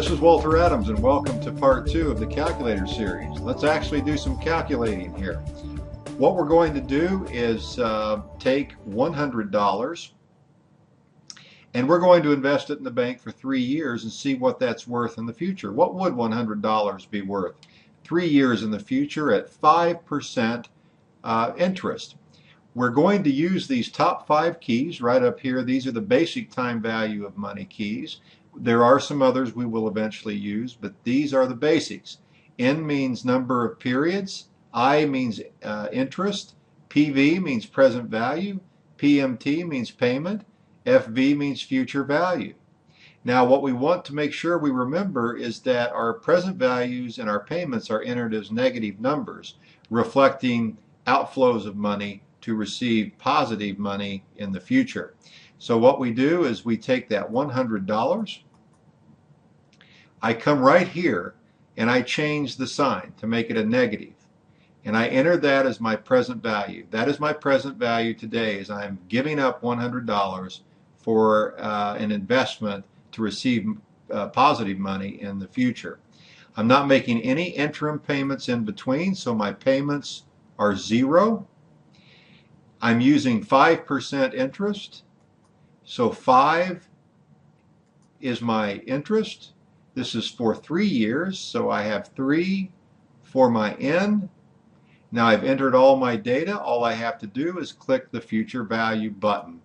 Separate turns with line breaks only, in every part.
this is Walter Adams, and welcome to part 2 of the calculator series. Let's actually do some calculating here. What we're going to do is take $100 and we're going to invest it in the bank for 3 years and see what that's worth in the future. What would $100 be worth 3 years in the future at 5% interest? We're going to use these top 5 keys right up here. These are the basic time value of money keys. There are some others we will eventually use, but these are the basics. N means number of periods, I means interest, PV means present value, PMT means payment, FV means future value. Now what we want to make sure we remember is that our present values and our payments are entered as negative numbers, reflecting outflows of money to receive positive money in the future. So what we do is we take that $100, I come right here and I change the sign to make it a negative, and I enter that as my present value. That is my present value today, as I'm giving up $100 for an investment to receive positive money in the future. I'm not making any interim payments in between, so my payments are 0. I'm using 5% interest. So 5 is my interest. This is for 3 years, so I have 3 for my N. Now I've entered all my data. All I have to do is click the future value button,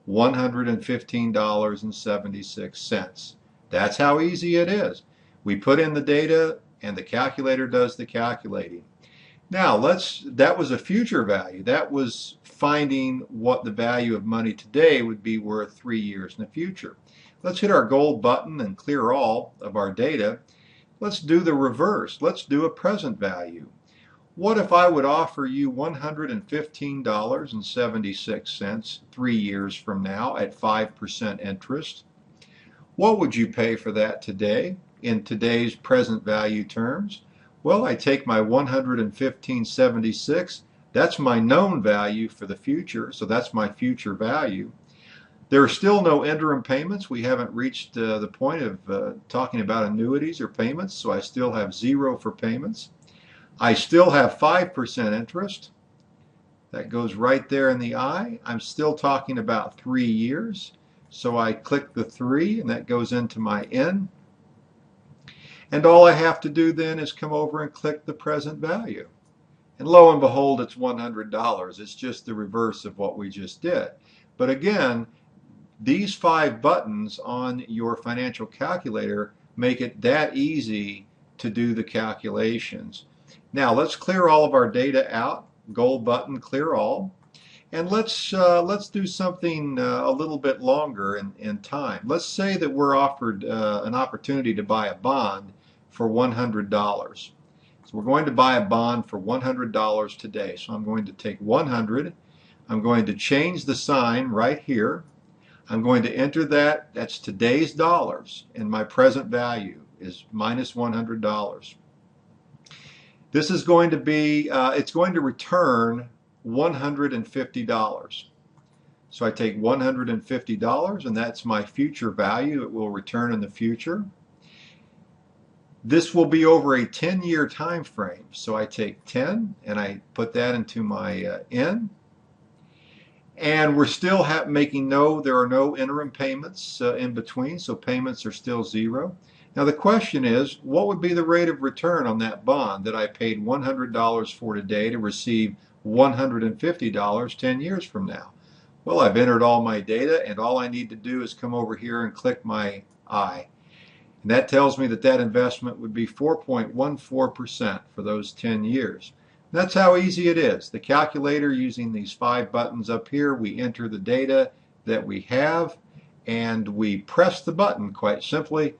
$115.76. That's how easy it is. We put in the data and the calculator does the calculating. Now that was a future value. That was finding what the value of money today would be worth 3 years in the future. Let's hit our gold button and clear all of our data. Let's do the reverse. Let's do a present value. What if I would offer you $115.76 3 years from now at 5% interest? What would you pay for that today in today's present value terms? Well, I take my $115.76. That's my known value for the future, so that's my future value. There are still no interim payments. We haven't reached the point of talking about annuities or payments, so I still have 0 for payments. I still have 5% interest. That goes right there in the I. I'm still talking about 3 years, so I click the 3 and that goes into my N. And all I have to do then is come over and click the present value. And lo and behold, it's $100. It's just the reverse of what we just did. But again, these 5 buttons on your financial calculator make it that easy to do the calculations. Now let's clear all of our data out. Gold button, clear all. And let's do something a little bit longer in time. Let's say that we're offered an opportunity to buy a bond for $100. So we're going to buy a bond for $100 today. So I'm going to take 100. I'm going to change the sign right here. I'm going to enter that. That's today's dollars, and my present value is minus $100. This is going to be, it's going to return $150. So I take $150 and that's my future value. It will return in the future. This will be over a 10-year time frame. So I take 10 and I put that into my N. And we're still there are no interim payments in between, so payments are still 0. Now the question is, what would be the rate of return on that bond that I paid $100 for today to receive $150 10 years from now? Well, I've entered all my data, and all I need to do is come over here and click my I. And that tells me that that investment would be 4.14% for those 10 years. And that's how easy it is. The calculator, using these 5 buttons up here, we enter the data that we have, and we press the button quite simply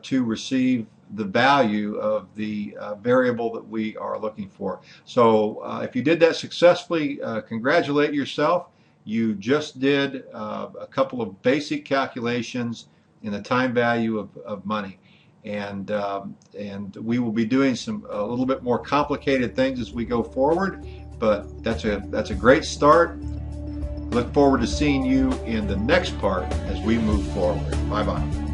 to receive the value of the variable that we are looking for. So if you did that successfully, congratulate yourself. You just did a couple of basic calculations in the time value of money. And we will be doing a little bit more complicated things as we go forward, but that's a great start. Look forward to seeing you in the next part as we move forward. Bye-bye.